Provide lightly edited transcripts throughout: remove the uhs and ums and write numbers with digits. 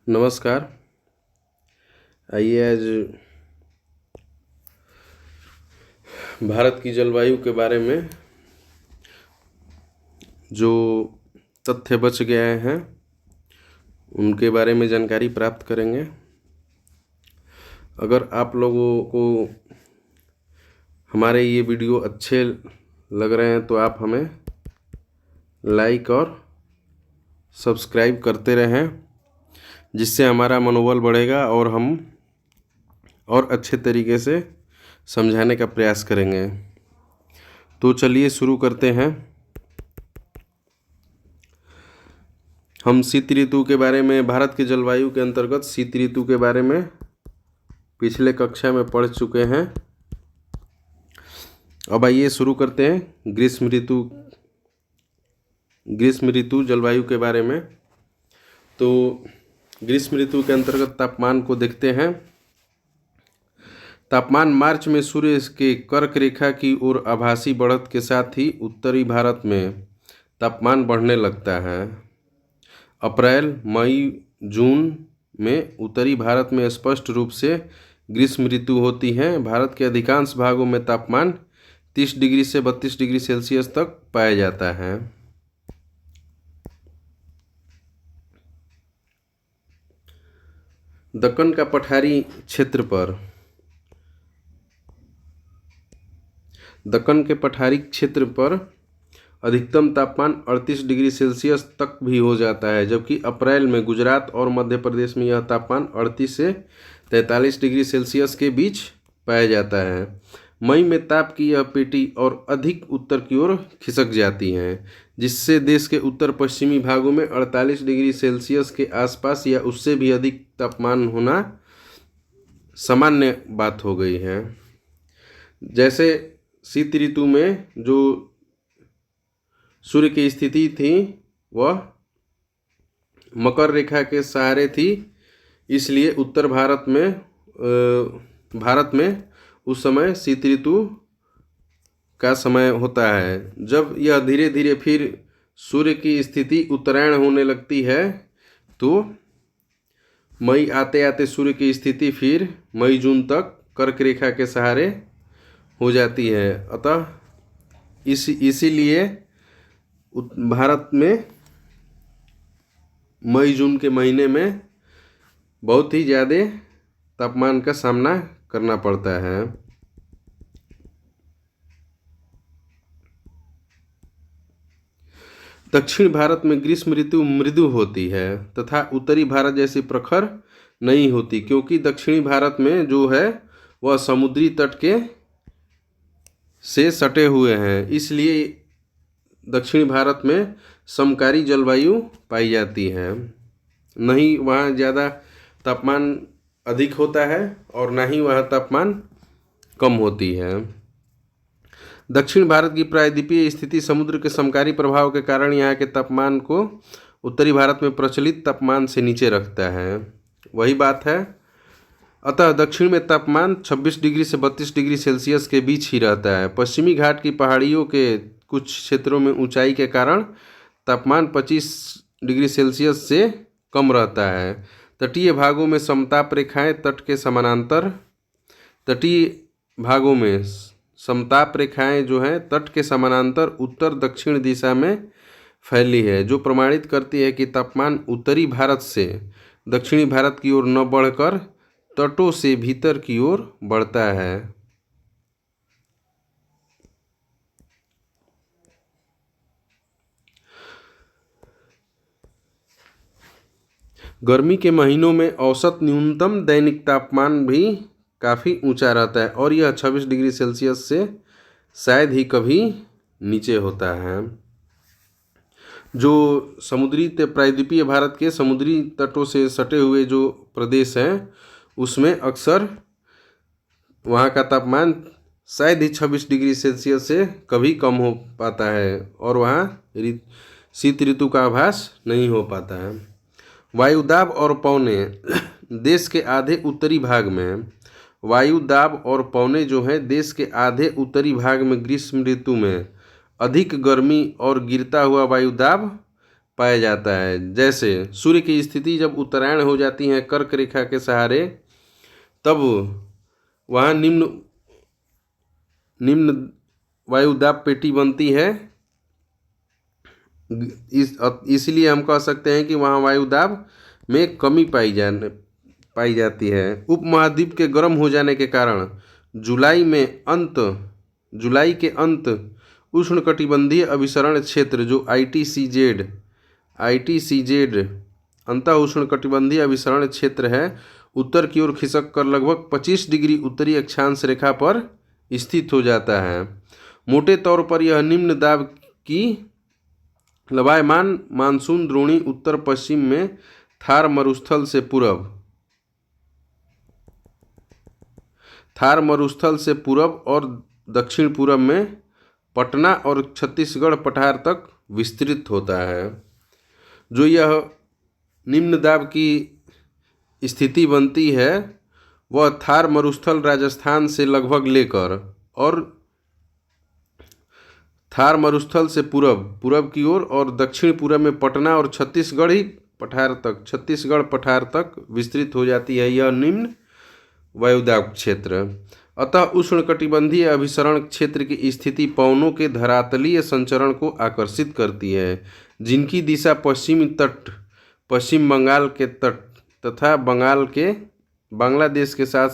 नमस्कार। आइए आज भारत की जलवायु के बारे में जो तथ्य बच गए हैं उनके बारे में जानकारी प्राप्त करेंगे। अगर आप लोगों को हमारे ये वीडियो अच्छे लग रहे हैं तो आप हमें लाइक और सब्सक्राइब करते रहें, जिससे हमारा मनोबल बढ़ेगा और हम और अच्छे तरीके से समझाने का प्रयास करेंगे। तो चलिए शुरू करते हैं। हम शीत ऋतु के बारे में, भारत के जलवायु के अंतर्गत शीत ऋतु के बारे में पिछले कक्षा में पढ़ चुके हैं। अब आइए शुरू करते हैं ग्रीष्म ऋतु जलवायु के बारे में। तो ग्रीष्म ऋतु के अंतर्गत तापमान को देखते हैं। तापमान मार्च में सूर्य के कर्क रेखा की ओर आभासी बढ़त के साथ ही उत्तरी भारत में तापमान बढ़ने लगता है। अप्रैल, मई, जून में उत्तरी भारत में स्पष्ट रूप से ग्रीष्म ऋतु होती है। भारत के अधिकांश भागों में तापमान 30 डिग्री से 32 डिग्री सेल्सियस तक पाया जाता है। दक्कन का पठारी क्षेत्र पर दक्कन के पठारी क्षेत्र पर अधिकतम तापमान 38 डिग्री सेल्सियस तक भी हो जाता है, जबकि अप्रैल में गुजरात और मध्य प्रदेश में यह तापमान 38 से 43 डिग्री सेल्सियस के बीच पाया जाता है। मई में ताप की यह पेटी और अधिक उत्तर की ओर खिसक जाती है, जिससे देश के उत्तर पश्चिमी भागों में 48 डिग्री सेल्सियस के आसपास या उससे भी अधिक तापमान होना सामान्य बात हो गई है। जैसे शीत ऋतु में जो सूर्य की स्थिति थी वह मकर रेखा के सहारे थी, इसलिए उत्तर भारत में उस समय शीत ऋतु का समय होता है। जब यह धीरे धीरे फिर सूर्य की स्थिति उत्तरायण होने लगती है तो मई आते आते सूर्य की स्थिति फिर मई जून तक कर्क रेखा के सहारे हो जाती है। अतः इसीलिए भारत में मई जून के महीने में बहुत ही ज़्यादा तापमान का सामना करना पड़ता है। दक्षिण भारत में ग्रीष्म ऋतु मृदु होती है तथा उत्तरी भारत जैसी प्रखर नहीं होती, क्योंकि दक्षिणी भारत में जो है वह समुद्री तट के से सटे हुए हैं, इसलिए दक्षिणी भारत में समकारी जलवायु पाई जाती है। नहीं वहाँ ज़्यादा तापमान अधिक होता है और ना ही वहाँ तापमान कम होती है। दक्षिण भारत की प्रायद्वीपीय स्थिति समुद्र के समकारी प्रभाव के कारण यहाँ के तापमान को उत्तरी भारत में प्रचलित तापमान से नीचे रखता है। वही बात है। अतः दक्षिण में तापमान 26 डिग्री से 32 डिग्री सेल्सियस के बीच ही रहता है। पश्चिमी घाट की पहाड़ियों के कुछ क्षेत्रों में ऊंचाई के कारण तापमान 25 डिग्री सेल्सियस से कम रहता है। तटीय भागों में समताप रेखाएं जो हैं तट के समानांतर उत्तर दक्षिण दिशा में फैली है, जो प्रमाणित करती है कि तापमान उत्तरी भारत से दक्षिणी भारत की ओर न बढ़कर तटों से भीतर की ओर बढ़ता है। गर्मी के महीनों में औसत न्यूनतम दैनिक तापमान भी काफ़ी ऊंचा रहता है और यह 26 डिग्री सेल्सियस से शायद ही कभी नीचे होता है। जो प्रायद्वीपीय भारत के समुद्री तटों से सटे हुए जो प्रदेश हैं उसमें अक्सर वहाँ का तापमान शायद ही 26 डिग्री सेल्सियस से कभी कम हो पाता है और वहाँ शीत ऋतु का आभास नहीं हो पाता है। वायुदाब और पवने देश के आधे उत्तरी भाग में वायुदाब और पवने जो है देश के आधे उत्तरी भाग में ग्रीष्म ऋतु में अधिक गर्मी और गिरता हुआ वायुदाब पाया जाता है। जैसे सूर्य की स्थिति जब उत्तरायण हो जाती है कर्क रेखा के सहारे, तब वहाँ निम्न निम्न वायुदाब पेटी बनती है। इसलिए हम कह सकते हैं कि वहाँ वायुदाब में कमी पाई जाती है। उपमहाद्वीप के गर्म हो जाने के कारण जुलाई के अंत उष्णकटिबंधीय अभिसरण क्षेत्र जो आईटीसीजेड अंत उष्णकटिबंधीय अभिसरण क्षेत्र है, उत्तर की ओर खिसक कर लगभग 25 डिग्री उत्तरी अक्षांश रेखा पर स्थित हो जाता है। मोटे तौर पर यह निम्न दाब की लंबायमान मानसून द्रोणी उत्तर पश्चिम में थार मरुस्थल से पूरब और दक्षिण पूरब में पटना और छत्तीसगढ़ पठार तक विस्तृत होता है। जो यह निम्न दाब की स्थिति बनती है वह थार मरुस्थल राजस्थान से लगभग लेकर और थार मरुस्थल से पूरब की ओर और दक्षिण पूरब में पटना और छत्तीसगढ़ पठार तक विस्तृत हो जाती है यह निम्न वायुदाब क्षेत्र। अतः उष्णकटिबंधीय अभिसरण क्षेत्र की स्थिति पवनों के धरातलीय संचरण को आकर्षित करती है, जिनकी दिशा पश्चिम बंगाल के तट तथा बांग्लादेश के साथ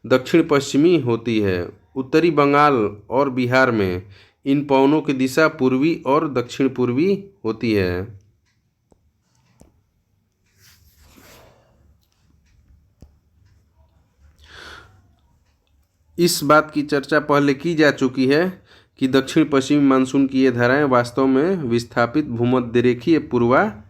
दक्षिण पश्चिमी होती है। उत्तरी बंगाल और बिहार में इन पवनों की दिशा पूर्वी और दक्षिण पूर्वी होती है। इस बात की चर्चा पहले की जा चुकी है कि दक्षिण पश्चिमी मानसून की ये धाराएं वास्तव में विस्थापित भूमध्यरेखीय पूर्वा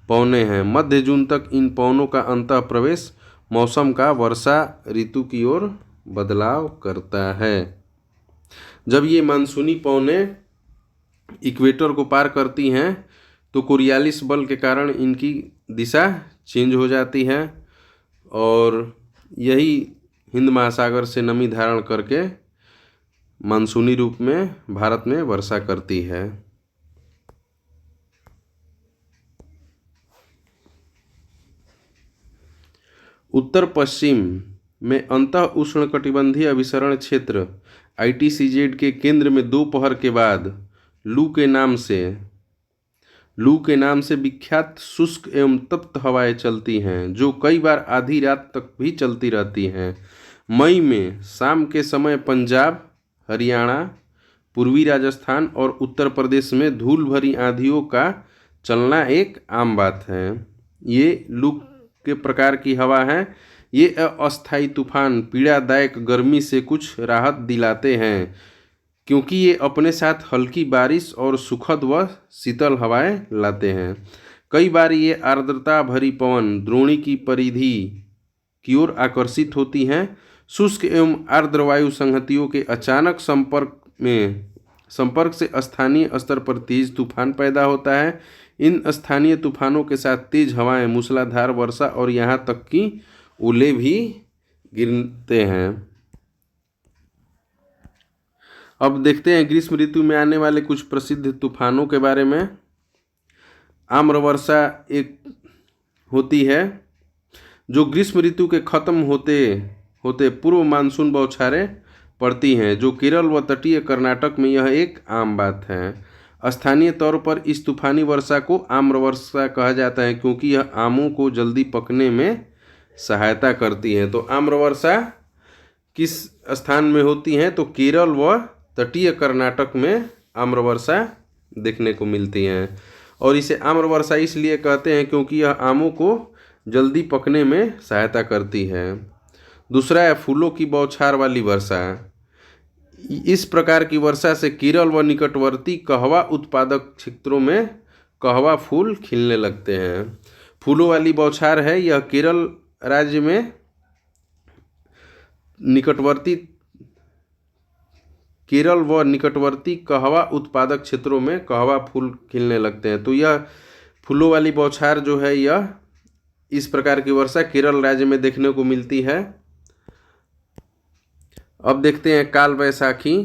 पवनें हैं। मध्य जून तक इन पवनों का अंतः प्रवेश मौसम का वर्षा ऋतु की ओर बदलाव करता है। जब ये मानसूनी पवनें इक्वेटर को पार करती हैं तो कोरियालिस बल के कारण इनकी दिशा चेंज हो जाती है और यही हिंद महासागर से नमी धारण करके मानसूनी रूप में भारत में वर्षा करती है। उत्तर पश्चिम में अंतः उष्णकटिबंधीय अभिसरण क्षेत्र आईटीसीजेड के केंद्र में दोपहर के बाद लू के नाम से विख्यात शुष्क एवं तप्त हवाएं चलती हैं, जो कई बार आधी रात तक भी चलती रहती हैं। मई में शाम के समय पंजाब, हरियाणा, पूर्वी राजस्थान और उत्तर प्रदेश में धूल भरी आंधियों का चलना एक आम बात है। ये लू के प्रकार की हवा है। ये अस्थायी तूफान पीड़ादायक गर्मी से कुछ राहत दिलाते हैं, क्योंकि ये अपने साथ हल्की बारिश और सुखद व शीतल हवाएं लाते हैं। कई बार ये आर्द्रता भरी पवन द्रोणी की परिधि की ओर आकर्षित होती हैं। शुष्क एवं आर्द्र वायु संहतियों के अचानक संपर्क से स्थानीय स्तर पर तेज तूफान पैदा होता है। इन स्थानीय तूफानों के साथ तेज हवाएं, मूसलाधार वर्षा और यहाँ तक कि ओले भी गिरते हैं। अब देखते हैं ग्रीष्म ऋतु में आने वाले कुछ प्रसिद्ध तूफानों के बारे में। आम्रवर्षा एक होती है जो ग्रीष्म ऋतु के खत्म होते पूर्व मानसून बौछारें पड़ती हैं, जो केरल व तटीय कर्नाटक में यह एक आम बात है। स्थानीय तौर पर इस तूफानी वर्षा को आम्रवर्षा कहा जाता है, क्योंकि यह आमों को जल्दी पकने में सहायता करती है। तो आम्रवर्षा किस स्थान में होती है? तो केरल व तटीय कर्नाटक में आम्रवर्षा देखने को मिलती हैं। और इसे आम्रवर्षा इसलिए कहते हैं क्योंकि यह आमों को जल्दी पकने में सहायता करती है। दूसरा है फूलों की बौछार वाली वर्षा। इस प्रकार की वर्षा से केरल व निकटवर्ती कहवा उत्पादक क्षेत्रों में कहवा फूल खिलने लगते हैं। फूलों वाली बौछार है यह केरल राज्य में निकटवर्ती कहवा उत्पादक क्षेत्रों में कहवा फूल खिलने लगते हैं। तो यह फूलों वाली बौछार जो है यह इस प्रकार की वर्षा केरल राज्य में देखने को मिलती है। अब देखते हैं काल वैसाखी।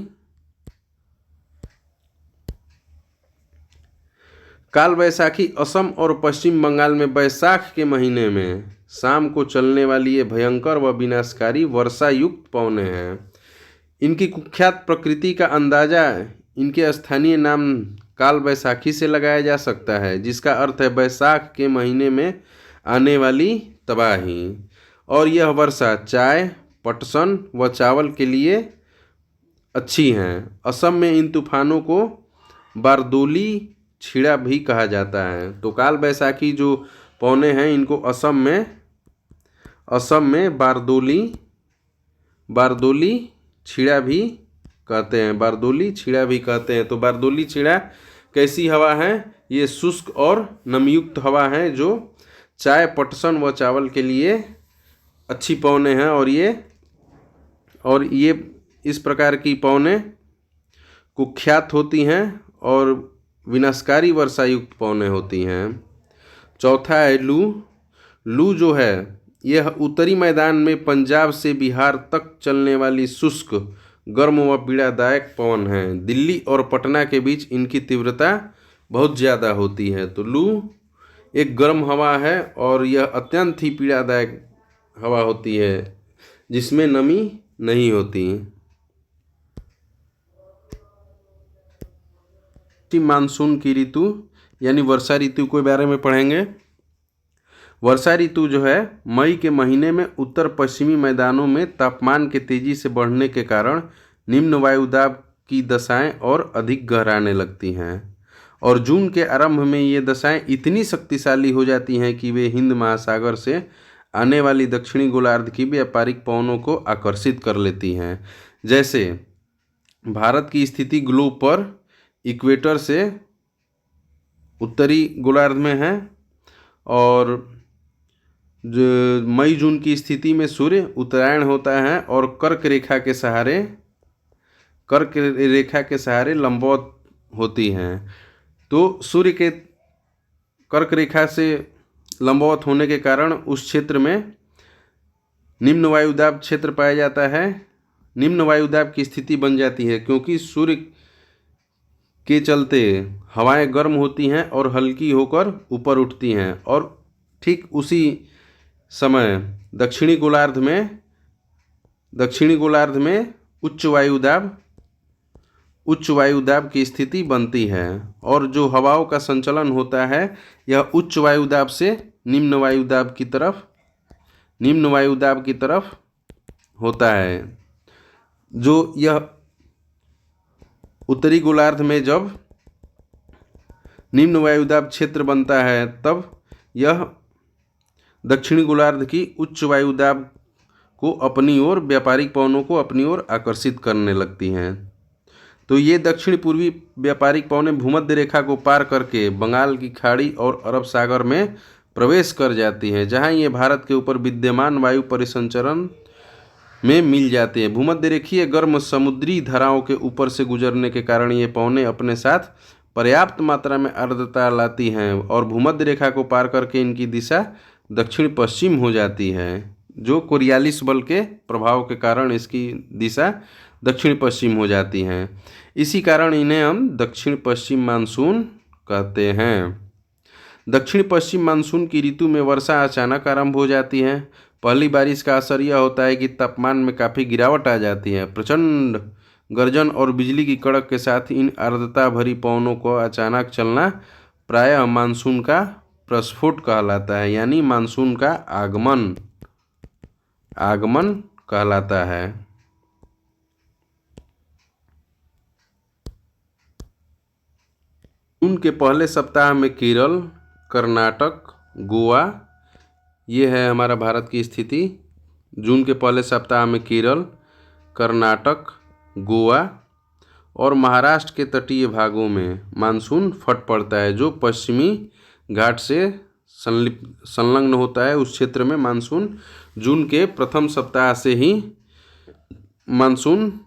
काल बैसाखी असम और पश्चिम बंगाल में बैसाख के महीने में शाम को चलने वाली ये भयंकर व विनाशकारी वर्षा युक्त पवनें हैं। इनकी कुख्यात प्रकृति का अंदाजा इनके स्थानीय नाम काल बैसाखी से लगाया जा सकता है, जिसका अर्थ है बैसाख के महीने में आने वाली तबाही। और यह वर्षा चाय, पटसन व चावल के लिए अच्छी हैं। असम में इन तूफानों को बारदोली छीड़ा भी कहा जाता है। तो काल बैसाखी जो पवने हैं इनको असम में बारदोली छीड़ा भी कहते हैं। बारदोली छीड़ा भी कहते हैं। तो बारदोली छीड़ा कैसी हवा है? ये शुष्क और नमयुक्त हवा है जो चाय, पटसन व चावल के लिए अच्छी पवने हैं। और ये इस प्रकार की पवने कुख्यात होती हैं और विनाशकारी वर्षायुक्त पवने होती हैं। चौथा है लू। लू जो है यह उत्तरी मैदान में पंजाब से बिहार तक चलने वाली शुष्क, गर्म व पीड़ादायक पवन है। दिल्ली और पटना के बीच इनकी तीव्रता बहुत ज़्यादा होती है। तो लू एक गर्म हवा है और यह अत्यंत ही पीड़ादायक हवा होती है जिसमें नमी नहीं होती। मानसून की ऋतु यानी वर्षा ऋतु के बारे में पढ़ेंगे। वर्षा ऋतु जो है मई के महीने में उत्तर पश्चिमी मैदानों में तापमान के तेजी से बढ़ने के कारण निम्न वायुदाब की दशाएं और अधिक गहराने लगती हैं और जून के आरंभ में ये दशाएं इतनी शक्तिशाली हो जाती हैं कि वे हिंद महासागर से आने वाली दक्षिणी गोलार्ध की व्यापारिक पवनों को आकर्षित कर लेती हैं। जैसे भारत की स्थिति ग्लोब पर इक्वेटर से उत्तरी गोलार्ध में है और जो मई जून की स्थिति में सूर्य उत्तरायण होता है और कर्क रेखा के सहारे लंबवत होती हैं। तो सूर्य के कर्क रेखा से लंबवत होने के कारण उस क्षेत्र में निम्न वायुदाब क्षेत्र पाया जाता है। निम्न वायुदाब की स्थिति बन जाती है क्योंकि सूर्य के चलते हवाएं गर्म होती हैं और हल्की होकर ऊपर उठती हैं और ठीक उसी समय दक्षिणी गोलार्ध में उच्च वायुदाब की स्थिति बनती है और जो हवाओं का संचलन होता है यह उच्च वायुदाब से निम्न वायुदाब की तरफ होता है। जो यह उत्तरी गोलार्ध में जब निम्न वायुदाब क्षेत्र बनता है तब यह दक्षिणी गोलार्ध की उच्च वायुदाब को अपनी ओर, व्यापारिक पवनों को अपनी ओर आकर्षित करने लगती हैं। तो ये दक्षिण पूर्वी व्यापारिक पवनें भूमध्य रेखा को पार करके बंगाल की खाड़ी और अरब सागर में प्रवेश कर जाती हैं, जहां ये भारत के ऊपर विद्यमान वायु परिसंचरण में मिल जाती है। भूमध्य रेखीय गर्म समुद्री धाराओं के ऊपर से गुजरने के कारण ये पवनें अपने साथ पर्याप्त मात्रा में आर्द्रता लाती हैं और भूमध्य रेखा को पार करके इनकी दिशा दक्षिण पश्चिम हो जाती है। जो कोरियालिस बल के प्रभाव के कारण इसकी दिशा दक्षिण पश्चिम हो जाती हैं। इसी कारण इन्हें हम दक्षिण पश्चिम मानसून कहते हैं। दक्षिण पश्चिम मानसून की ऋतु में वर्षा अचानक आरंभ हो जाती है। पहली बारिश का असर यह होता है कि तापमान में काफ़ी गिरावट आ जाती है। प्रचंड गर्जन और बिजली की कड़क के साथ इन आर्द्रता भरी पवनों को अचानक चलना प्रायः मानसून का प्रस्फुट कहलाता है, यानी मानसून का आगमन कहलाता है। जून के पहले सप्ताह में केरल, कर्नाटक, गोवा, ये है हमारा भारत की स्थिति। जून के पहले सप्ताह में केरल, कर्नाटक, गोवा और महाराष्ट्र के तटीय भागों में मानसून फट पड़ता है। जो पश्चिमी घाट से संलग्न होता है उस क्षेत्र में मानसून जून के प्रथम सप्ताह से ही मानसून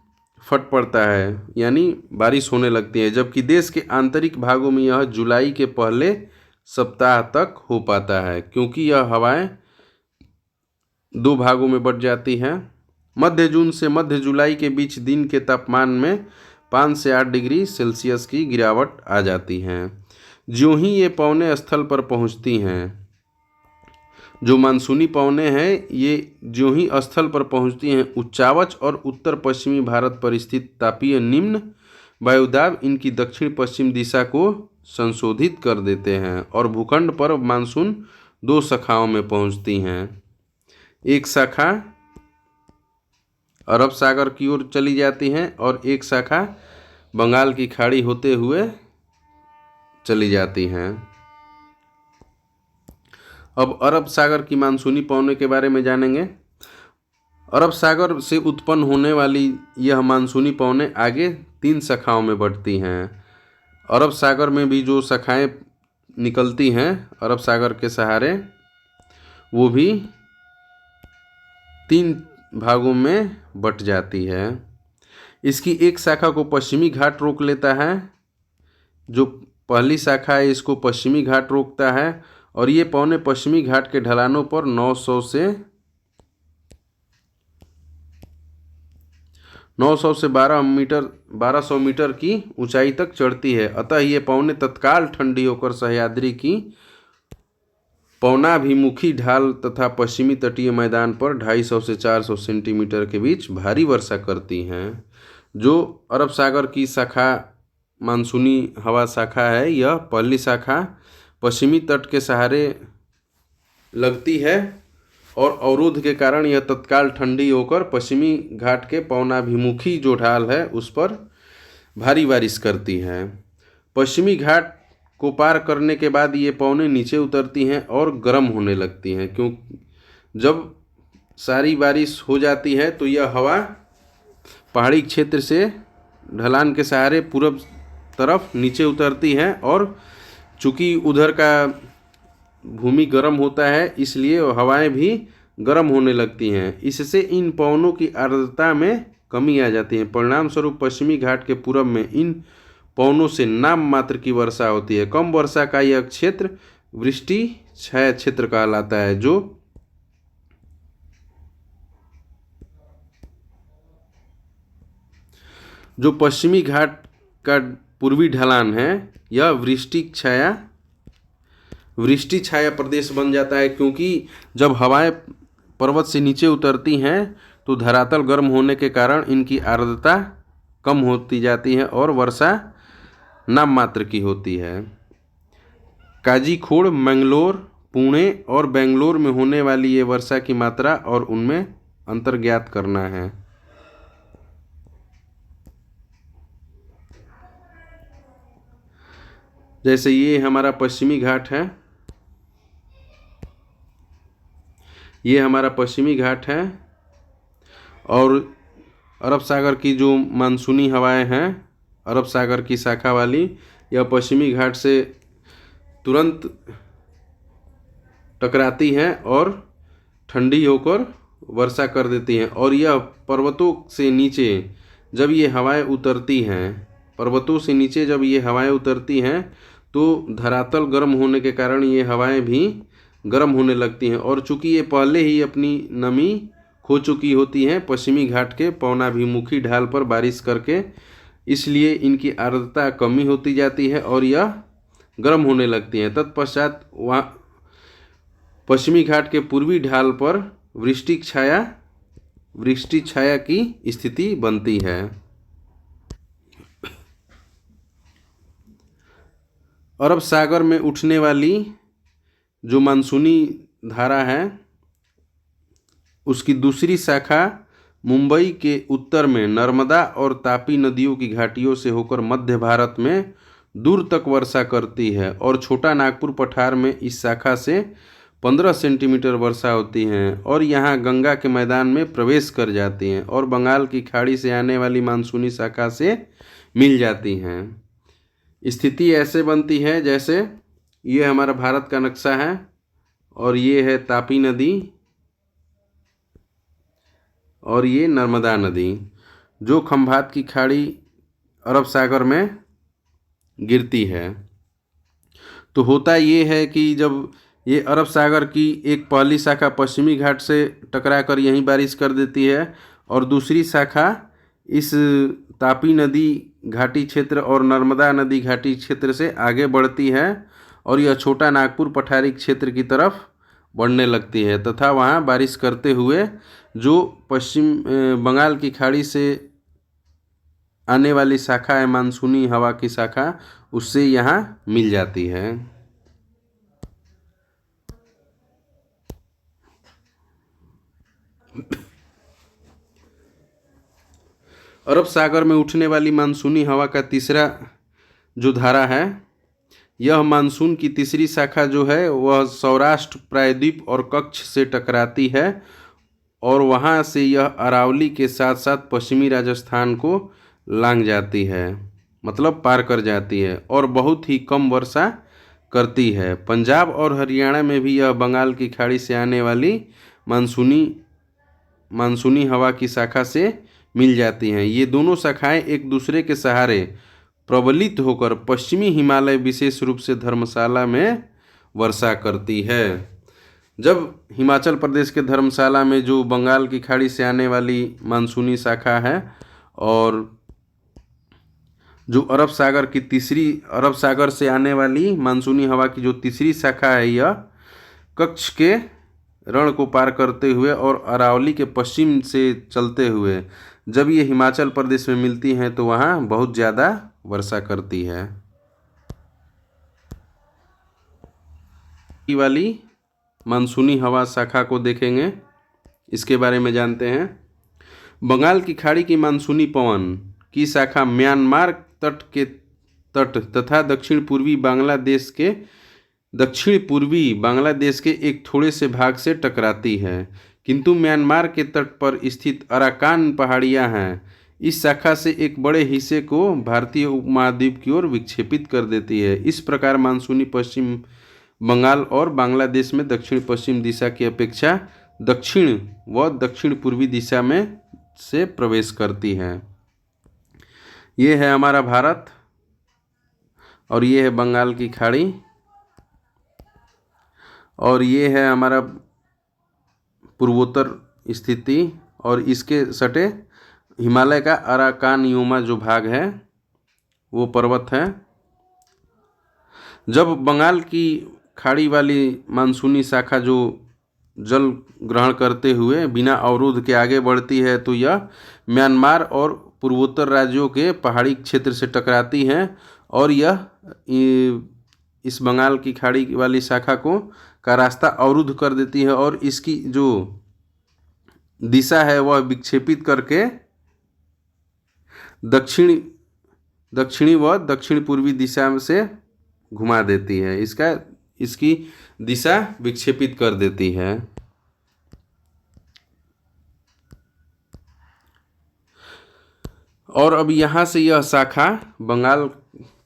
फट पड़ता है, यानी बारिश होने लगती है। जबकि देश के आंतरिक भागों में यह जुलाई के पहले सप्ताह तक हो पाता है, क्योंकि यह हवाएं दो भागों में बट जाती हैं। मध्य जून से मध्य जुलाई के बीच दिन के तापमान में 5 से 8 डिग्री सेल्सियस की गिरावट आ जाती है। ज्यों ही ये पवनें स्थल पर पहुंचती हैं, जो मानसूनी पवनें हैं ये ज्यों ही स्थल पर पहुंचती हैं, उच्चावच और उत्तर पश्चिमी भारत पर स्थित तापीय निम्न वायुदाब इनकी दक्षिण पश्चिम दिशा को संशोधित कर देते हैं और भूखंड पर मानसून दो शाखाओं में पहुंचती हैं। एक शाखा अरब सागर की ओर चली जाती हैं और एक शाखा बंगाल की खाड़ी होते हुए चली जाती हैं। अब अरब सागर की मानसूनी पवनों के बारे में जानेंगे। अरब सागर से उत्पन्न होने वाली यह मानसूनी पवनें आगे 3 शाखाओं में बढ़ती हैं। अरब सागर में भी जो शाखाएं निकलती हैं अरब सागर के सहारे, वो भी 3 भागों में बट जाती है। इसकी एक शाखा को पश्चिमी घाट रोक लेता है। जो पहली शाखा है इसको पश्चिमी घाट रोकता है और ये पवनें पश्चिमी घाट के ढलानों पर 900 से 1200 मीटर की ऊंचाई तक चढ़ती है। अतः ये पवनें तत्काल ठंडी होकर सह्याद्री की पवनाभिमुखी ढाल तथा पश्चिमी तटीय मैदान पर 250 से 400 सेंटीमीटर के बीच भारी वर्षा करती हैं। जो अरब सागर की शाखा मानसूनी हवा शाखा है, यह पहली शाखा पश्चिमी तट के सहारे लगती है और अवरोध के कारण यह तत्काल ठंडी होकर पश्चिमी घाट के पवनाभिमुखी जो ढाल है उस पर भारी बारिश करती है। पश्चिमी घाट को पार करने के बाद ये पवनें नीचे उतरती हैं और गर्म होने लगती हैं, क्योंकि जब सारी बारिश हो जाती है तो यह हवा पहाड़ी क्षेत्र से ढलान के सहारे पूरब तरफ नीचे उतरती है और चूँकि उधर का भूमि गर्म होता है इसलिए हवाएं भी गर्म होने लगती हैं। इससे इन पवनों की आर्द्रता में कमी आ जाती है। परिणाम स्वरूप पश्चिमी घाट के पूरब में इन पवनों से नाम मात्र की वर्षा होती है। कम वर्षा का यह क्षेत्र वृष्टि छाया क्षेत्र कहलाता है। जो पश्चिमी घाट का पूर्वी ढलान है यह वृष्टि छाया प्रदेश बन जाता है, क्योंकि जब हवाएं पर्वत से नीचे उतरती हैं तो धरातल गर्म होने के कारण इनकी आर्द्रता कम होती जाती है और वर्षा नाम मात्र की होती है। काजीकोड, मंगलोर, पुणे और बेंगलोर में होने वाली ये वर्षा की मात्रा और उनमें अंतर ज्ञात करना है। जैसे ये हमारा पश्चिमी घाट है, ये हमारा पश्चिमी घाट है और अरब सागर की जो मानसूनी हवाएं हैं अरब सागर की शाखा वाली, यह पश्चिमी घाट से तुरंत टकराती हैं और ठंडी होकर वर्षा कर देती हैं। और यह पर्वतों से नीचे जब ये हवाएं उतरती हैं तो धरातल गर्म होने के कारण ये हवाएं भी गर्म होने लगती हैं और चूंकि ये पहले ही अपनी नमी खो चुकी होती हैं पश्चिमी घाट के पवनाभिमुखी ढाल पर बारिश करके, इसलिए इनकी आर्द्रता कमी होती जाती है और यह गर्म होने लगती हैं। तत्पश्चात वहाँ पश्चिमी घाट के पूर्वी ढाल पर वृष्टि छाया की स्थिति बनती है। अरब सागर में उठने वाली जो मानसूनी धारा है उसकी दूसरी शाखा मुंबई के उत्तर में नर्मदा और तापी नदियों की घाटियों से होकर मध्य भारत में दूर तक वर्षा करती है और छोटा नागपुर पठार में इस शाखा से 15 सेंटीमीटर वर्षा होती है और यहाँ गंगा के मैदान में प्रवेश कर जाती हैं और बंगाल की खाड़ी से आने वाली मानसूनी शाखा से मिल जाती हैं। स्थिति ऐसे बनती है जैसे ये हमारा भारत का नक्शा है और ये है तापी नदी और ये नर्मदा नदी जो खंभात की खाड़ी अरब सागर में गिरती है। तो होता ये है कि जब ये अरब सागर की एक पहली शाखा पश्चिमी घाट से टकरा कर यहीं बारिश कर देती है और दूसरी शाखा इस तापी नदी घाटी क्षेत्र और नर्मदा नदी घाटी क्षेत्र से आगे बढ़ती है और यह छोटा नागपुर पठारी क्षेत्र की तरफ बढ़ने लगती है तथा वहाँ बारिश करते हुए जो पश्चिम बंगाल की खाड़ी से आने वाली शाखा है मानसूनी हवा की शाखा, उससे यहाँ मिल जाती है। अरब सागर में उठने वाली मानसूनी हवा का तीसरा जो धारा है, यह मानसून की तीसरी शाखा जो है वह सौराष्ट्र प्रायद्वीप और कच्छ से टकराती है और वहाँ से यह अरावली के साथ साथ पश्चिमी राजस्थान को लांघ जाती है, मतलब पार कर जाती है और बहुत ही कम वर्षा करती है। पंजाब और हरियाणा में भी यह बंगाल की खाड़ी से आने वाली मानसूनी हवा की शाखा से मिल जाती हैं। ये दोनों शाखाएं एक दूसरे के सहारे प्रबलित होकर पश्चिमी हिमालय विशेष रूप से धर्मशाला में वर्षा करती है। जब हिमाचल प्रदेश के धर्मशाला में जो बंगाल की खाड़ी से आने वाली मानसूनी शाखा है और जो अरब सागर से आने वाली मानसूनी हवा की जो तीसरी शाखा है, यह कच्छ के रण को पार करते हुए और अरावली के पश्चिम से चलते हुए जब ये हिमाचल प्रदेश में मिलती हैं तो वहाँ बहुत ज़्यादा वर्षा करती है। वाली मानसूनी हवा शाखा को देखेंगे, इसके बारे में जानते हैं। बंगाल की खाड़ी की मानसूनी पवन की शाखा म्यांमार तट तथा दक्षिण पूर्वी बांग्लादेश के एक थोड़े से भाग से टकराती है, किंतु म्यांमार के तट पर स्थित अराकान पहाड़ियाँ हैं। इस शाखा से एक बड़े हिस्से को भारतीय उपमहाद्वीप की ओर विक्षेपित कर देती है। इस प्रकार मानसूनी पश्चिम बंगाल और बांग्लादेश में दक्षिण पश्चिम दिशा की अपेक्षा दक्षिण व दक्षिण पूर्वी दिशा में से प्रवेश करती है। ये है हमारा भारत और ये है बंगाल की खाड़ी और ये है हमारा पूर्वोत्तर स्थिति और इसके सटे हिमालय का अराकानयुमा जो भाग है वो पर्वत है। जब बंगाल की खाड़ी वाली मानसूनी शाखा जो जल ग्रहण करते हुए बिना अवरोध के आगे बढ़ती है तो यह म्यांमार और पूर्वोत्तर राज्यों के पहाड़ी क्षेत्र से टकराती हैं और यह इस बंगाल की खाड़ी वाली शाखा का रास्ता अवरुद्ध कर देती है और इसकी जो दिशा है वह विक्षेपित करके दक्षिणी व दक्षिण पूर्वी दिशा से घुमा देती है। इसकी दिशा विक्षेपित कर देती है। और अब यहाँ से यह शाखा बंगाल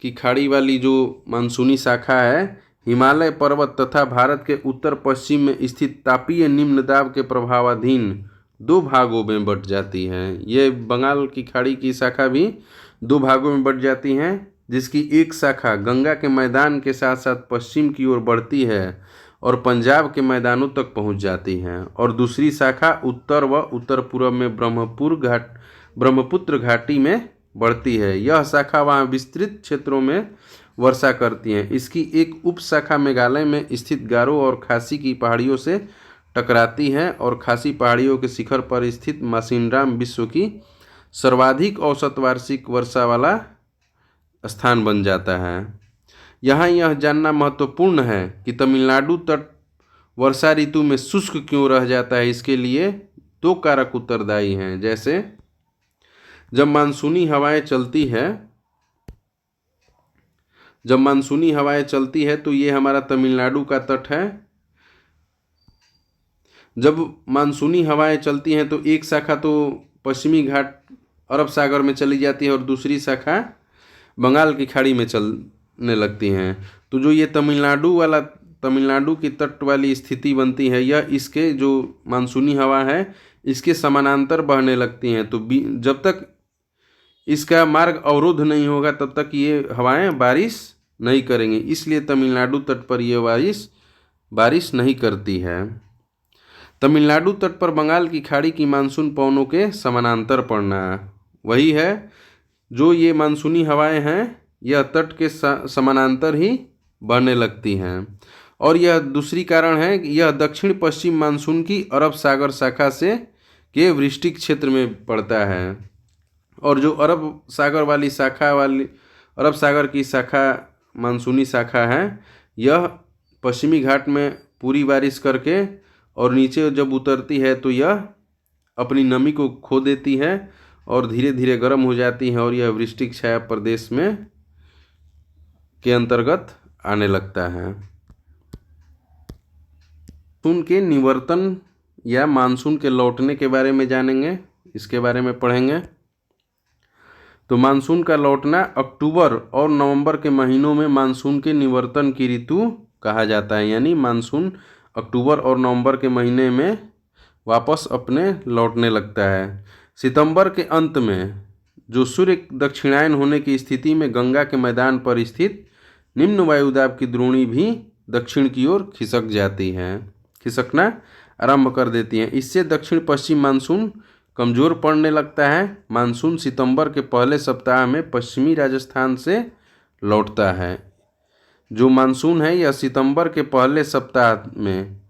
की खाड़ी वाली जो मानसूनी शाखा है हिमालय पर्वत तथा भारत के उत्तर पश्चिम में स्थित तापीय निम्न दाब के प्रभावाधीन दो भागों में बंट जाती हैं। ये बंगाल की खाड़ी की शाखा भी दो भागों में बंट जाती हैं, जिसकी एक शाखा गंगा के मैदान के साथ साथ पश्चिम की ओर बढ़ती है और पंजाब के मैदानों तक पहुंच जाती हैं और दूसरी शाखा उत्तर व उत्तर पूर्व में ब्रह्मपुत्र घाटी में बढ़ती है। यह शाखा वहाँ विस्तृत क्षेत्रों में वर्षा करती है। इसकी एक उप शाखा मेघालय में स्थित गारो और खासी की पहाड़ियों से टकराती है और खासी पहाड़ियों के शिखर पर स्थित मासिनराम विश्व की सर्वाधिक औसत वार्षिक वर्षा वाला स्थान बन जाता है। यहाँ यह जानना महत्वपूर्ण है कि तमिलनाडु तट वर्षा ऋतु में शुष्क क्यों रह जाता है। इसके लिए दो कारक उत्तरदायी हैं। जैसे जब मानसूनी हवाएं चलती है तो ये हमारा तमिलनाडु का तट है। जब मानसूनी हवाएं चलती हैं तो एक शाखा तो पश्चिमी घाट अरब सागर में चली जाती है और दूसरी शाखा बंगाल की खाड़ी में चलने लगती हैं। तो जो ये तमिलनाडु की तट वाली स्थिति बनती है, यह इसके जो मानसूनी हवा है इसके समानांतर बहने लगती हैं। तो जब तक इसका मार्ग अवरोध नहीं होगा तब तक ये हवाएं बारिश नहीं करेंगी, इसलिए तमिलनाडु तट पर ये बारिश नहीं करती है। तमिलनाडु तट पर बंगाल की खाड़ी की मानसून पवनों के समानांतर पड़ना वही है, जो ये मानसूनी हवाएं हैं यह तट के समानांतर ही बहने लगती हैं। और यह दूसरी कारण है कि यह दक्षिण पश्चिम मानसून की अरब सागर शाखा से के वृष्टिक क्षेत्र में पड़ता है। और जो अरब सागर की शाखा मानसूनी शाखा है, यह पश्चिमी घाट में पूरी बारिश करके और नीचे जब उतरती है तो यह अपनी नमी को खो देती है और धीरे धीरे गर्म हो जाती है और यह वृश्चिक छाया प्रदेश में के अंतर्गत आने लगता है। मानसून के निवर्तन या मानसून के लौटने के बारे में जानेंगे, इसके बारे में पढ़ेंगे। तो मानसून का लौटना अक्टूबर और नवंबर के महीनों में मानसून के निवर्तन की ऋतु कहा जाता है। यानी मानसून अक्टूबर और नवंबर के महीने में वापस अपने लौटने लगता है। सितंबर के अंत में जो सूर्य दक्षिणायन होने की स्थिति में गंगा के मैदान पर स्थित निम्न वायुदाब की द्रोणी भी दक्षिण की ओर खिसकना आरंभ कर देती हैं। इससे दक्षिण पश्चिम मानसून कमज़ोर पड़ने लगता है। मानसून सितंबर के पहले सप्ताह में पश्चिमी राजस्थान से लौटता है। जो मानसून है यह सितंबर के पहले सप्ताह में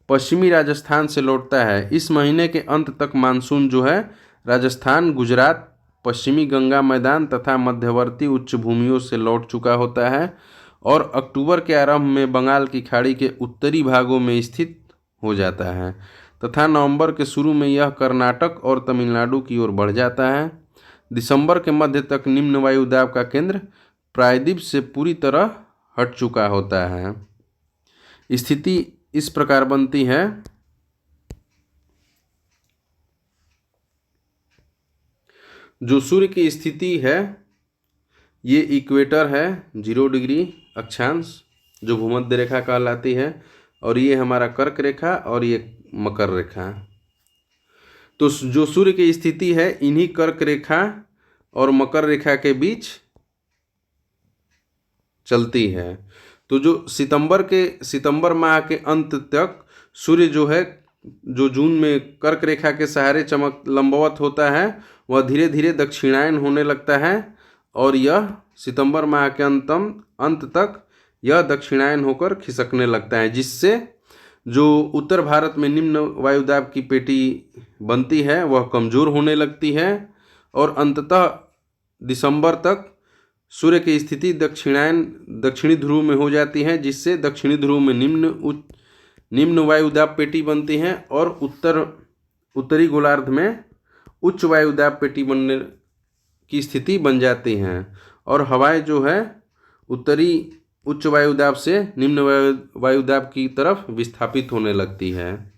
पश्चिमी राजस्थान से लौटता है। इस महीने के अंत तक मानसून जो है राजस्थान, गुजरात, पश्चिमी गंगा मैदान तथा मध्यवर्ती उच्च भूमियों से लौट चुका होता है और अक्टूबर के आरंभ में बंगाल की खाड़ी के उत्तरी भागों में स्थित हो जाता है तथा नवंबर के शुरू में यह कर्नाटक और तमिलनाडु की ओर बढ़ जाता है। दिसंबर के मध्य तक निम्न वायुदाब का केंद्र प्रायद्वीप से पूरी तरह हट चुका होता है। स्थिति इस प्रकार बनती है। जो सूर्य की स्थिति है ये इक्वेटर है, 0 डिग्री अक्षांश, जो भूमध्य रेखा कहलाती है, और ये हमारा कर्क रेखा और ये मकर रेखा। तो जो सूर्य की स्थिति है इन्हीं कर्क रेखा और मकर रेखा के बीच चलती है। तो जो सितंबर माह के अंत तक सूर्य जो है, जो जून में कर्क रेखा के सहारे लंबवत होता है, वह धीरे धीरे दक्षिणायन होने लगता है और यह सितंबर माह के अंत तक यह दक्षिणायन होकर खिसकने लगता है, जिससे जो उत्तर भारत में निम्न वायुदाब की पेटी बनती है वह कमज़ोर होने लगती है और अंततः दिसंबर तक सूर्य की स्थिति दक्षिणी ध्रुव में हो जाती है, जिससे दक्षिणी ध्रुव में निम्न वायुदाब पेटी बनती है और उत्तरी गोलार्ध में उच्च वायुदाब पेटी बनने की स्थिति बन जाती हैं और हवाएं जो है उत्तरी उच्च वायुदाब से निम्न वायुदाब की तरफ विस्थापित होने लगती है।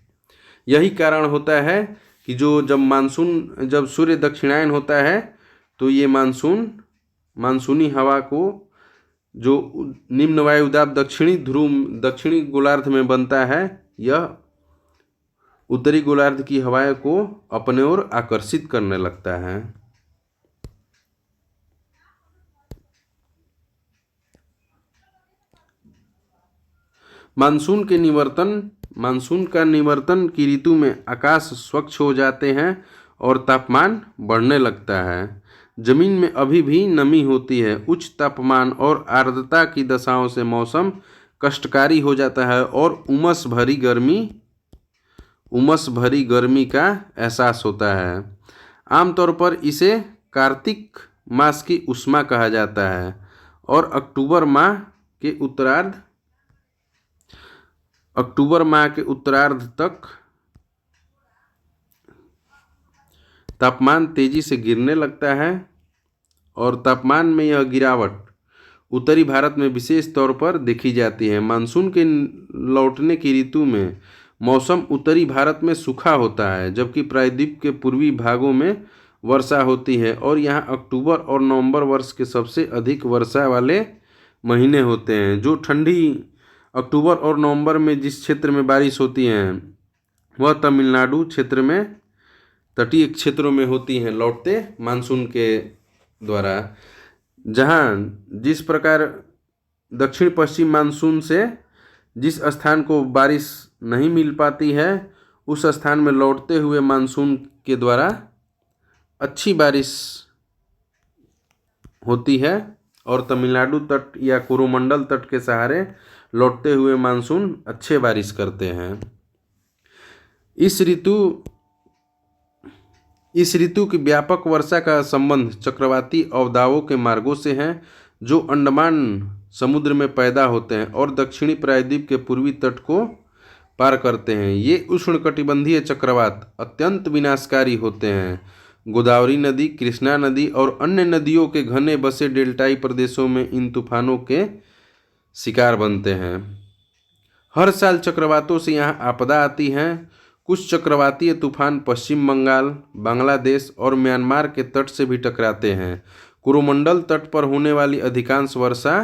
यही कारण होता है कि जब सूर्य दक्षिणायन होता है तो ये मानसूनी हवा को जो निम्न वायुदाब दक्षिणी गोलार्ध में बनता है, यह उत्तरी गोलार्ध की हवाएं को अपने ओर आकर्षित करने लगता है। मानसून का निवर्तन की ऋतु में आकाश स्वच्छ हो जाते हैं और तापमान बढ़ने लगता है। जमीन में अभी भी नमी होती है। उच्च तापमान और आर्द्रता की दशाओं से मौसम कष्टकारी हो जाता है और उमस भरी गर्मी का एहसास होता है। आमतौर पर इसे कार्तिक मास की उष्मा कहा जाता है और अक्टूबर माह के उत्तरार्ध तक तापमान तेजी से गिरने लगता है और तापमान में यह गिरावट उत्तरी भारत में विशेष तौर पर देखी जाती है। मानसून के लौटने की ऋतु में मौसम उत्तरी भारत में सूखा होता है, जबकि प्रायद्वीप के पूर्वी भागों में वर्षा होती है और यहाँ अक्टूबर और नवंबर वर्ष के सबसे अधिक वर्षा वाले महीने होते हैं। जो ठंडी अक्टूबर और नवंबर में जिस क्षेत्र में बारिश होती है वह तमिलनाडु क्षेत्र में तटीय क्षेत्रों में होती हैं लौटते मानसून के द्वारा। जहाँ जिस प्रकार दक्षिण पश्चिम मानसून से जिस स्थान को बारिश नहीं मिल पाती है, उस स्थान में लौटते हुए मानसून के द्वारा अच्छी बारिश होती है और तमिलनाडु तट या कोरोमंडल तट के सहारे लौटते हुए मानसून अच्छे बारिश करते हैं। इस ऋतु की व्यापक वर्षा का संबंध चक्रवाती अवदावों के मार्गों से है जो अंडमान समुद्र में पैदा होते हैं और दक्षिणी प्रायद्वीप के पूर्वी तट को पार करते हैं। ये उष्णकटिबंधीय चक्रवात अत्यंत विनाशकारी होते हैं। गोदावरी नदी, कृष्णा नदी और अन्य नदियों के घने बसे डेल्टाई प्रदेशों में इन तूफानों के शिकार बनते हैं। हर साल चक्रवातों से यहाँ आपदा आती है। कुछ चक्रवातीय तूफान पश्चिम बंगाल, बांग्लादेश और म्यांमार के तट से भी टकराते हैं। कोरोमंडल तट पर होने वाली अधिकांश वर्षा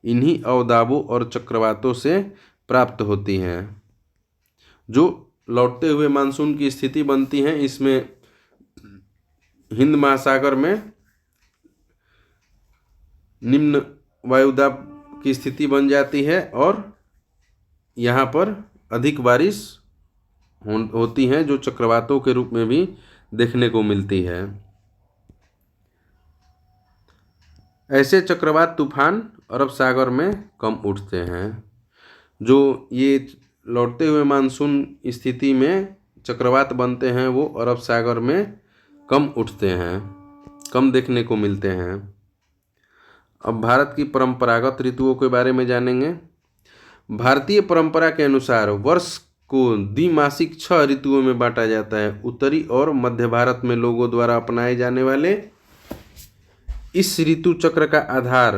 इन्हीं अवदाबों और चक्रवातों से प्राप्त होती हैं। जो लौटते हुए मानसून की स्थिति बनती है, इसमें हिंद महासागर में निम्न वायुदाब की स्थिति बन जाती है और यहाँ पर अधिक बारिश होती है जो चक्रवातों के रूप में भी देखने को मिलती है। ऐसे चक्रवात तूफान अरब सागर में कम उठते हैं। जो ये लौटते हुए मानसून स्थिति में चक्रवात बनते हैं वो अरब सागर में कम उठते हैं, कम देखने को मिलते हैं। अब भारत की परंपरागत ऋतुओं के बारे में जानेंगे। भारतीय परंपरा के अनुसार वर्ष को द्विमासिक 6 ऋतुओं में बांटा जाता है। उत्तरी और मध्य भारत में लोगों द्वारा अपनाए जाने वाले इस ऋतु चक्र का आधार,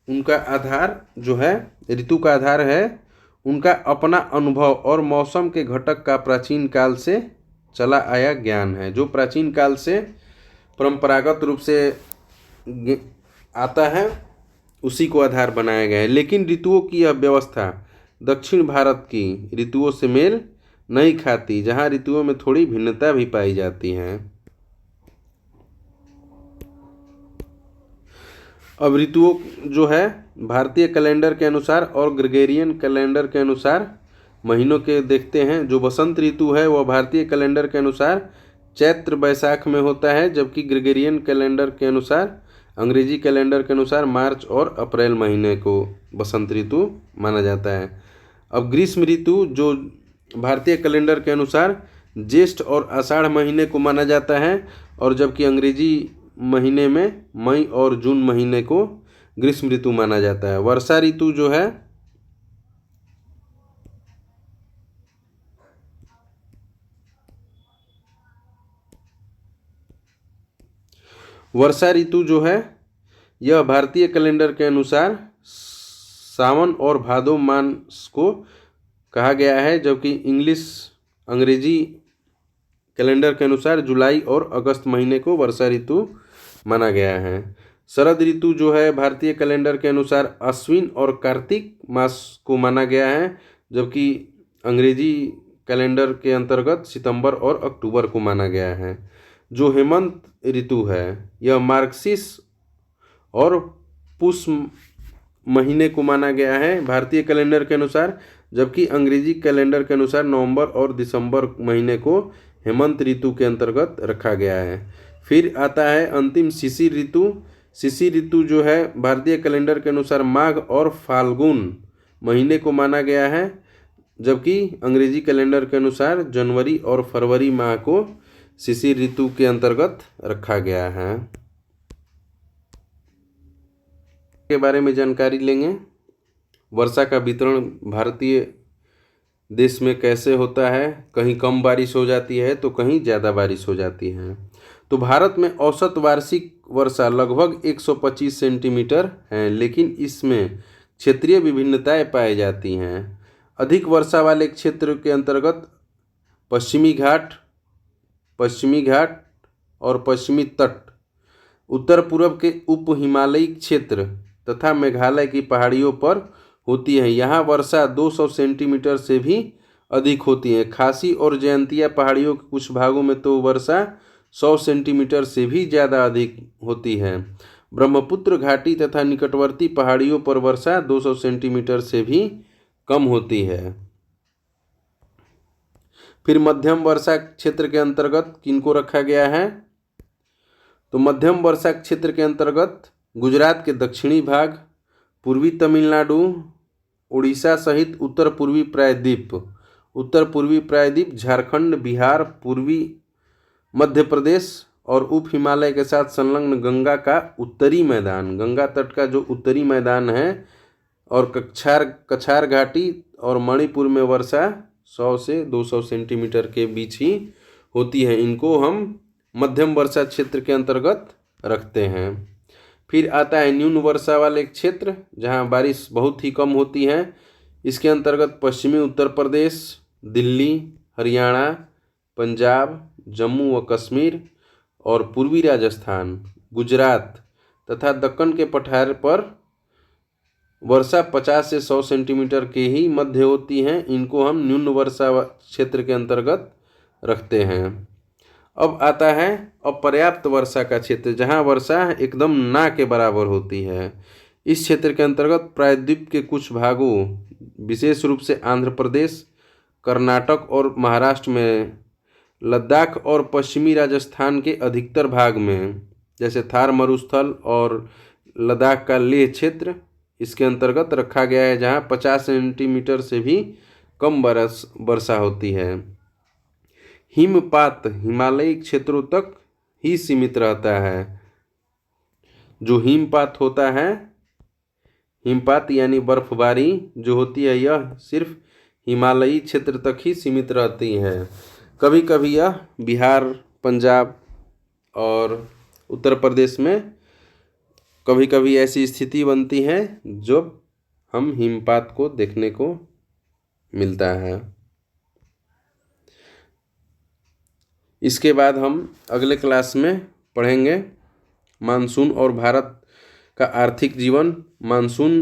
उनका आधार जो है, ऋतु का आधार है उनका अपना अनुभव और मौसम के घटक का प्राचीन काल से चला आया ज्ञान है। जो प्राचीन काल से परंपरागत रूप से आता है उसी को आधार बनाया गया है। लेकिन ऋतुओं की यह व्यवस्था दक्षिण भारत की ऋतुओं से मेल नहीं खाती, जहाँ ऋतुओं में थोड़ी भिन्नता भी पाई जाती है। अब ऋतुओं जो है भारतीय कैलेंडर के अनुसार और ग्रेगोरियन कैलेंडर के अनुसार महीनों के देखते हैं। जो बसंत ऋतु है वह भारतीय कैलेंडर के अनुसार चैत्र वैशाख में होता है, जबकि ग्रेगोरियन कैलेंडर के अनुसार, अंग्रेजी कैलेंडर के अनुसार मार्च और अप्रैल महीने को बसंत ऋतु माना जाता है। अब ग्रीष्म ऋतु जो भारतीय कैलेंडर के अनुसार ज्येष्ठ और आषाढ़ महीने को माना जाता है, और जबकि अंग्रेजी महीने में मई और जून महीने को ग्रीष्म ऋतु माना जाता है। वर्षा ऋतु जो है यह भारतीय कैलेंडर के अनुसार सावन और भादो मास को कहा गया है, जबकि अंग्रेजी कैलेंडर के अनुसार जुलाई और अगस्त महीने को वर्षा ऋतु माना गया है। शरद ऋतु जो है भारतीय कैलेंडर के अनुसार अश्विन और कार्तिक मास को माना गया है, जबकि अंग्रेजी कैलेंडर के अंतर्गत सितंबर और अक्टूबर को माना गया है। जो हेमंत ऋतु है यह मार्गशीर्ष और पुष्य महीने को माना गया है भारतीय कैलेंडर के अनुसार, जबकि अंग्रेजी कैलेंडर के अनुसार नवंबर और दिसंबर महीने को हेमंत ऋतु के अंतर्गत रखा गया है। फिर आता है अंतिम शिशिर ऋतु। शिशिर ऋतु जो है भारतीय कैलेंडर के अनुसार माघ और फाल्गुन महीने को माना गया है, जबकि अंग्रेजी कैलेंडर के अनुसार जनवरी और फरवरी माह को शिशिर ऋतु के अंतर्गत रखा गया है। के बारे में जानकारी लेंगे। वर्षा का वितरण भारतीय देश में कैसे होता है, कहीं कम बारिश हो जाती है तो कहीं ज़्यादा बारिश हो जाती है। तो भारत में औसत वार्षिक वर्षा लगभग 125 सेंटीमीटर है, लेकिन इसमें क्षेत्रीय विभिन्नताएं पाई जाती हैं। अधिक वर्षा वाले क्षेत्र के अंतर्गत पश्चिमी घाट और पश्चिमी तट, उत्तर पूर्व के उप हिमालयी क्षेत्र तथा मेघालय की पहाड़ियों पर होती है। यहाँ वर्षा 200 सेंटीमीटर से भी अधिक होती है। खासी और जयंतिया पहाड़ियों के कुछ भागों में तो वर्षा 100 सेंटीमीटर से भी ज़्यादा अधिक होती है। ब्रह्मपुत्र घाटी तथा निकटवर्ती पहाड़ियों पर वर्षा 200 सेंटीमीटर से भी कम होती है। फिर मध्यम वर्षा क्षेत्र के अंतर्गत किनको रखा गया है, तो मध्यम वर्षा क्षेत्र के अंतर्गत गुजरात के दक्षिणी भाग, पूर्वी तमिलनाडु, उड़ीसा सहित उत्तर पूर्वी प्रायद्वीप, उत्तर पूर्वी प्रायद्वीप झारखंड, बिहार, पूर्वी मध्य प्रदेश और उप हिमालय के साथ संलग्न गंगा का उत्तरी मैदान, गंगा तट का जो उत्तरी मैदान है, और कछार घाटी और मणिपुर में वर्षा 100 से 200 सेंटीमीटर के बीच ही होती है। इनको हम मध्यम वर्षा क्षेत्र के अंतर्गत रखते हैं। फिर आता है न्यून वर्षा वाले क्षेत्र, जहाँ बारिश बहुत ही कम होती है। इसके अंतर्गत पश्चिमी उत्तर प्रदेश, दिल्ली, हरियाणा, पंजाब, जम्मू व कश्मीर और पूर्वी राजस्थान, गुजरात तथा दक्कन के पठार पर वर्षा 50 से 100 सेंटीमीटर के ही मध्य होती हैं। इनको हम न्यून वर्षा क्षेत्र के अंतर्गत रखते हैं। अब आता है अपर्याप्त वर्षा का क्षेत्र, जहां वर्षा एकदम ना के बराबर होती है। इस क्षेत्र के अंतर्गत प्रायद्वीप के कुछ भागों, विशेष रूप से आंध्र प्रदेश, कर्नाटक और महाराष्ट्र में, लद्दाख और पश्चिमी राजस्थान के अधिकतर भाग में, जैसे थार मरुस्थल और लद्दाख का लेह क्षेत्र, इसके अंतर्गत रखा गया है, जहां 50 सेंटीमीटर से भी कम वर्षा होती है। हिमपात हिमालयी क्षेत्रों तक ही सीमित रहता है। जो हिमपात होता है, हिमपात यानी बर्फबारी जो होती है, यह सिर्फ हिमालयी क्षेत्र तक ही सीमित रहती है। कभी कभी यह बिहार, पंजाब और उत्तर प्रदेश में कभी कभी ऐसी स्थिति बनती है जो हम हिमपात को देखने को मिलता है। इसके बाद हम अगले क्लास में पढ़ेंगे मानसून और भारत का आर्थिक जीवन, मानसून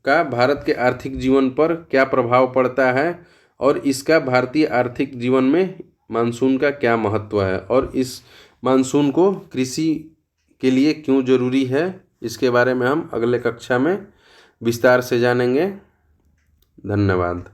का भारत के आर्थिक जीवन पर क्या प्रभाव पड़ता है और इसका भारतीय आर्थिक जीवन में मानसून का क्या महत्व है, और इस मानसून को कृषि के लिए क्यों जरूरी है, इसके बारे में हम अगले कक्षा में विस्तार से जानेंगे। धन्यवाद।